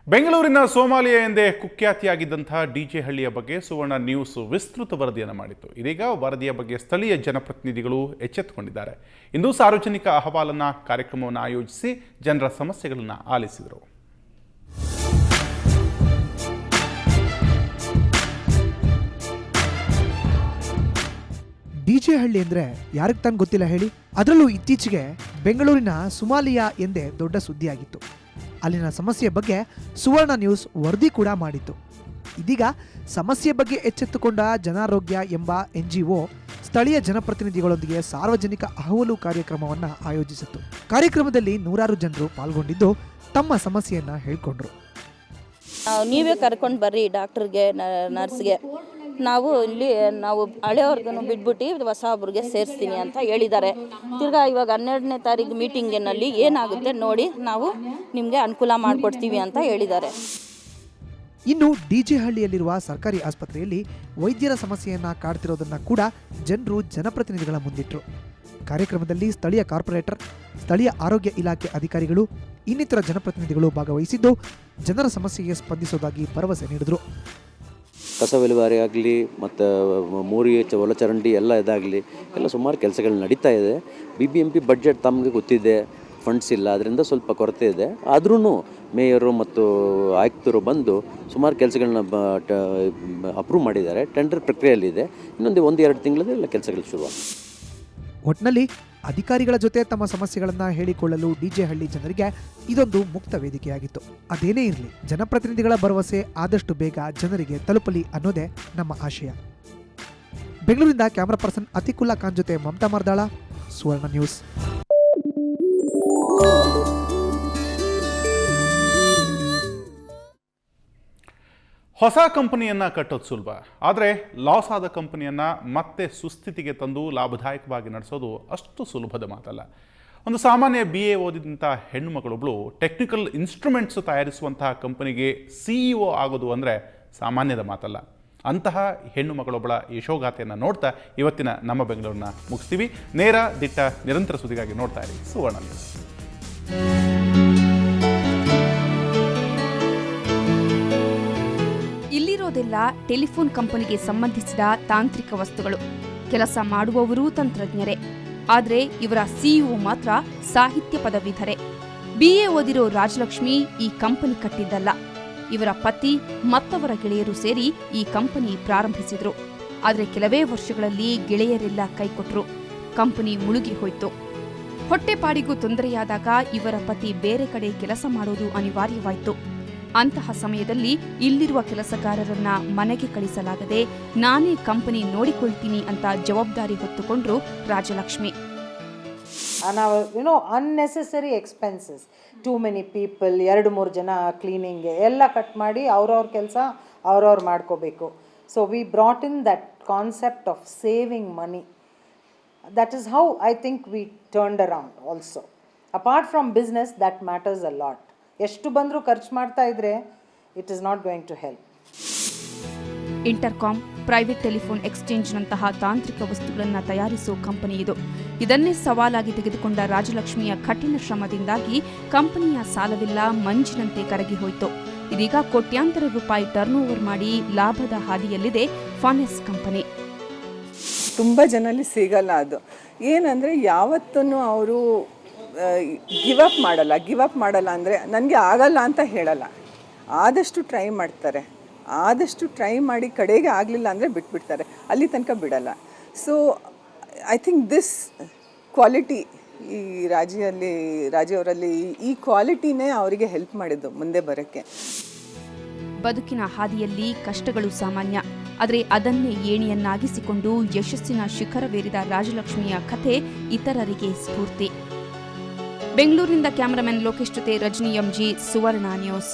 ಬೆಂಗಳೂರಿನ ಸೋಮಾಲಿಯಾ ಎಂದೇ ಕುಖ್ಯಾತಿಯಾಗಿದ್ದಂತಹ ಡಿಜೆ ಹಳ್ಳಿಯ ಬಗ್ಗೆ ಸುವರ್ಣ ನ್ಯೂಸ್ ವಿಸ್ತೃತ ವರದಿಯನ್ನು ಮಾಡಿತ್ತು. ಇದೀಗ ವರದಿಯ ಬಗ್ಗೆ ಸ್ಥಳೀಯ ಜನಪ್ರತಿನಿಧಿಗಳು ಎಚ್ಚೆತ್ತುಕೊಂಡಿದ್ದಾರೆ. ಇಂದು ಸಾರ್ವಜನಿಕ ಅಹವಾಲನ್ನ ಕಾರ್ಯಕ್ರಮವನ್ನು ಆಯೋಜಿಸಿ ಜನರ ಸಮಸ್ಯೆಗಳನ್ನು ಆಲಿಸಿದರು. ಡಿಜೆ ಹಳ್ಳಿ ಅಂದ್ರೆ ಯಾರಿಗೆ ತಾನು ಗೊತ್ತಿಲ್ಲ ಹೇಳಿ. ಅದರಲ್ಲೂ ಇತ್ತೀಚೆಗೆ ಬೆಂಗಳೂರಿನ ಸೋಮಾಲಿಯಾ ಎಂದೇ ದೊಡ್ಡ ಸುದ್ದಿಯಾಗಿತ್ತು. ಅಲ್ಲಿನ ಸಮಸ್ಯೆ ಬಗ್ಗೆ ಸುವರ್ಣ ನ್ಯೂಸ್ ವರದಿ ಕೂಡ ಮಾಡಿತ್ತು. ಇದೀಗ ಸಮಸ್ಯೆ ಬಗ್ಗೆ ಎಚ್ಚೆತ್ತುಕೊಂಡ ಜನಾರೋಗ್ಯ ಎಂಬ NGO ಸ್ಥಳೀಯ ಜನಪ್ರತಿನಿಧಿಗಳೊಂದಿಗೆ ಸಾರ್ವಜನಿಕ ಅಹವಾಲು ಕಾರ್ಯಕ್ರಮವನ್ನು ಆಯೋಜಿಸಿತ್ತು. ಕಾರ್ಯಕ್ರಮದಲ್ಲಿ ನೂರಾರು ಜನರು ಪಾಲ್ಗೊಂಡಿದ್ದು ತಮ್ಮ ಸಮಸ್ಯೆಯನ್ನ ಹೇಳ್ಕೊಂಡ್ರು. ನೀವೇ ಕರ್ಕೊಂಡು ಬರ್ರಿ ಡಾಕ್ಟರ್ಗೆ, ನರ್ಸ್ಗೆ, ನಾವು ಹಳೆಯವ್ರಿಗೂ ಬಿಟ್ಬಿಟ್ಟು ಹೊಸ ಒಬ್ರಿಗೆ ಸೇರಿಸ್ತೀನಿ ಅಂತ ಹೇಳಿದ್ದಾರೆ. ತಿರ್ಗಾ ಇವಾಗ 12ನೇ ತಾರೀಕು ಮೀಟಿಂಗಿನಲ್ಲಿ ಏನಾಗುತ್ತೆ ನೋಡಿ, ನಾವು ನಿಮಗೆ ಅನುಕೂಲ ಮಾಡಿಕೊಡ್ತೀವಿ ಅಂತ ಹೇಳಿದ್ದಾರೆ. ಇನ್ನು ಡಿಜೆ ಹಳ್ಳಿಯಲ್ಲಿರುವ ಸರ್ಕಾರಿ ಆಸ್ಪತ್ರೆಯಲ್ಲಿ ವೈದ್ಯರ ಸಮಸ್ಯೆಯನ್ನ ಕಾಡ್ತಿರೋದನ್ನ ಕೂಡ ಜನರು ಜನಪ್ರತಿನಿಧಿಗಳ ಮುಂದಿಟ್ಟರು. ಕಾರ್ಯಕ್ರಮದಲ್ಲಿ ಸ್ಥಳೀಯ ಕಾರ್ಪೊರೇಟರ್, ಸ್ಥಳೀಯ ಆರೋಗ್ಯ ಇಲಾಖೆ ಅಧಿಕಾರಿಗಳು, ಇನ್ನಿತರ ಜನಪ್ರತಿನಿಧಿಗಳು ಭಾಗವಹಿಸಿದ್ದು ಜನರ ಸಮಸ್ಯೆಗೆ ಸ್ಪಂದಿಸುವುದಾಗಿ ಭರವಸೆ ನೀಡಿದರು. ಕಸ ವಿಲೇವಾರಿ ಆಗಲಿ ಮತ್ತು ಮೋರಿ ಒಳಚರಂಡಿ ಎಲ್ಲ ಇದಾಗಲಿ ಎಲ್ಲ ಸುಮಾರು ಕೆಲಸಗಳು ನಡೀತಾ ಇದೆ. BBMP ಬಡ್ಜೆಟ್ ತಮಗೆ ಗೊತ್ತಿದೆ, ಫಂಡ್ಸ್ ಇಲ್ಲ, ಅದರಿಂದ ಸ್ವಲ್ಪ ಕೊರತೆ ಇದೆ. ಆದ್ರೂ ಮೇಯರು ಮತ್ತು ಆಯುಕ್ತರು ಬಂದು ಸುಮಾರು ಕೆಲಸಗಳನ್ನ ಅಪ್ರೂವ್ ಮಾಡಿದ್ದಾರೆ. ಟೆಂಡರ್ ಪ್ರಕ್ರಿಯೆಯಲ್ಲಿದೆ. ಇನ್ನೊಂದು 1-2 ತಿಂಗಳಲ್ಲಿ ಎಲ್ಲ ಕೆಲಸಗಳು ಶುರುವಾಗಿದೆ. ಒಟ್ಟಿನಲ್ಲಿ ಅಧಿಕಾರಿಗಳ ಜೊತೆ ತಮ್ಮ ಸಮಸ್ಯೆಗಳನ್ನು ಹೇಳಿಕೊಳ್ಳಲು ಡಿಜೆ ಹಳ್ಳಿ ಜನರಿಗೆ ಇದೊಂದು ಮುಕ್ತ ವೇದಿಕೆಯಾಗಿತ್ತು. ಅದೇನೇ ಇರಲಿ, ಜನಪ್ರತಿನಿಧಿಗಳ ಭರವಸೆ ಆದಷ್ಟು ಬೇಗ ಜನರಿಗೆ ತಲುಪಲಿ ಅನ್ನೋದೇ ನಮ್ಮ ಆಶಯ. ಬೆಂಗಳೂರಿನಿಂದ ಕ್ಯಾಮರಾ ಪರ್ಸನ್ ಅತಿಕುಲ್ಲಾ ಖಾನ್ ಜೊತೆ ಮಮತಾ ಮರ್ದಾಳ, ಸುವರ್ಣ ನ್ಯೂಸ್. ಹೊಸ ಕಂಪನಿಯನ್ನು ಕಟ್ಟೋದು ಸುಲಭ, ಆದರೆ ಲಾಸ್ ಆದ ಕಂಪನಿಯನ್ನು ಮತ್ತೆ ಸುಸ್ಥಿತಿಗೆ ತಂದು ಲಾಭದಾಯಕವಾಗಿ ನಡೆಸೋದು ಅಷ್ಟು ಸುಲಭದ ಮಾತಲ್ಲ. ಒಂದು ಸಾಮಾನ್ಯ BA ಓದಿದಂಥ ಹೆಣ್ಣು ಮಗಳೊಬ್ಬಳು ಟೆಕ್ನಿಕಲ್ ಇನ್ಸ್ಟ್ರೂಮೆಂಟ್ಸ್ ತಯಾರಿಸುವಂತಹ ಕಂಪನಿಗೆ CEO ಆಗೋದು ಅಂದರೆ ಸಾಮಾನ್ಯದ ಮಾತಲ್ಲ. ಅಂತಹ ಹೆಣ್ಣು ಮಗಳೊಬ್ಬಳ ಯಶೋಗಾಥೆಯನ್ನು ನೋಡ್ತಾ ಇವತ್ತಿನ ನಮ್ಮ ಬೆಂಗಳೂರನ್ನ ಮುಗಿಸ್ತೀವಿ. ನೇರ, ದಿಟ್ಟ, ನಿರಂತರ ಸುದ್ದಿಗಾಗಿ ನೋಡ್ತಾ ಇರಿ ಸುವರ್ಣ ನ್ಯೂಸ್. ಇಲ್ಲಿರೋದೆಲ್ಲ ಟೆಲಿಫೋನ್ ಕಂಪನಿಗೆ ಸಂಬಂಧಿಸಿದ ತಾಂತ್ರಿಕ ವಸ್ತುಗಳು. ಕೆಲಸ ಮಾಡುವವರೂ ತಂತ್ರಜ್ಞರೇ. ಆದರೆ ಇವರ CEO ಮಾತ್ರ ಸಾಹಿತ್ಯ ಪದವೀಧರೆ. BA ಓದಿರೋ ರಾಜಲಕ್ಷ್ಮಿ ಈ ಕಂಪನಿ ಕಟ್ಟಿದ್ದಲ್ಲ. ಇವರ ಪತಿ ಮತ್ತವರ ಗೆಳೆಯರು ಸೇರಿ ಈ ಕಂಪನಿ ಪ್ರಾರಂಭಿಸಿದ್ರು. ಆದರೆ ಕೆಲವೇ ವರ್ಷಗಳಲ್ಲಿ ಗೆಳೆಯರೆಲ್ಲ ಕೈಕೊಟ್ರು. ಕಂಪನಿ ಮುಳುಗಿ ಹೋಯ್ತು. ಹೊಟ್ಟೆಪಾಡಿಗೂ ತೊಂದರೆಯಾದಾಗ ಇವರ ಪತಿ ಬೇರೆ ಕಡೆ ಕೆಲಸ ಮಾಡೋದು ಅನಿವಾರ್ಯವಾಯಿತು. ಅಂತಹ ಸಮಯದಲ್ಲಿ ಇಲ್ಲಿರುವ ಕೆಲಸಗಾರರನ್ನ ಮನೆಗೆ ಕಳಿಸಲಾಗದೆ ನಾನೇ ಕಂಪನಿ ನೋಡಿಕೊಳ್ತೀನಿ ಅಂತ ಜವಾಬ್ದಾರಿ ಹೊತ್ತುಕೊಂಡ್ರು ರಾಜಲಕ್ಷ್ಮಿ. ನಾವು unnecessary expenses, too many people, 2-3 ಜನ ಕ್ಲೀನಿಂಗ್ಗೆ ಎಲ್ಲ ಕಟ್ ಮಾಡಿ ಅವ್ರವ್ರ ಕೆಲಸ ಅವ್ರವ್ರು ಮಾಡ್ಕೋಬೇಕು. So we brought in that concept of saving money. That is how I think we turned around also. Apart from business, that matters a lot. ಎಷ್ಟು ಬಂದರೂ ಖರ್ಚು ಮಾಡ್ತಾ ಇದ್ರೆ it is not going to help. Intercom, private telephone ಎಕ್ಸ್ಚೇಂಜ್ನಂತಹ ತಾಂತ್ರಿಕ ವಸ್ತುಗಳನ್ನು ತಯಾರಿಸುವ company ಇದು. ಇದನ್ನೇ ಸವಾಲಾಗಿ ತೆಗೆದುಕೊಂಡ ರಾಜಲಕ್ಷ್ಮಿಯ ಕಠಿಣ ಶ್ರಮದಿಂದಾಗಿ ಕಂಪನಿಯ ಸಾಲವಿಲ್ಲ ಮಂಜಿನಂತೆ ಕರಗಿ ಹೋಯಿತು. ಇದೀಗ ಕೋಟ್ಯಾಂತರ ರೂಪಾಯಿ ಟರ್ನ್ಓವರ್ ಮಾಡಿ ಲಾಭದ ಹಾದಿಯಲ್ಲಿದೆ ಫಾನೆಸ್ ಕಂಪನಿ. ತುಂಬ ಜನಲ್ಲಿ ಸಿಗಲ್ಲ ಅದು. ಏನಂದರೆ ಯಾವತ್ತೂ ಅವರು ಗಿವ್ ಅಪ್ ಮಾಡಲ್ಲ ಅಂದರೆ ನನಗೆ ಆಗಲ್ಲ ಅಂತ ಹೇಳಲ್ಲ. ಆದಷ್ಟು ಟ್ರೈ ಮಾಡ್ತಾರೆ. ಆದಷ್ಟು ಟ್ರೈ ಮಾಡಿ ಕಡೆಗೆ ಆಗಲಿಲ್ಲ ಅಂದರೆ ಬಿಟ್ಬಿಡ್ತಾರೆ. ಅಲ್ಲಿ ತನಕ ಬಿಡಲ್ಲ. So I think this quality ಈ ರಾಜಿಯವರಲ್ಲಿ ಈ ಕ್ವಾಲಿಟಿನೇ ಅವರಿಗೆ ಹೆಲ್ಪ್ ಮಾಡಿದ್ದು ಮುಂದೆ ಬರೋಕ್ಕೆ. ಬದುಕಿನ ಹಾದಿಯಲ್ಲಿ ಕಷ್ಟಗಳು ಸಾಮಾನ್ಯ. ಆದರೆ ಅದನ್ನೇ ಏಣಿಯನ್ನಾಗಿಸಿಕೊಂಡು ಯಶಸ್ಸಿನ ಶಿಖರವೇರಿದ ರಾಜಲಕ್ಷ್ಮಿಯ ಕಥೆ ಇತರರಿಗೆ ಸ್ಫೂರ್ತಿ. ಬೆಂಗಳೂರಿನಿಂದ ಕ್ಯಾಮರಾಮನ್ ಲೋಕೇಶ್ ಜೊತೆ ರಜನಿ MG, ಸುವರ್ಣ ನ್ಯೂಸ್.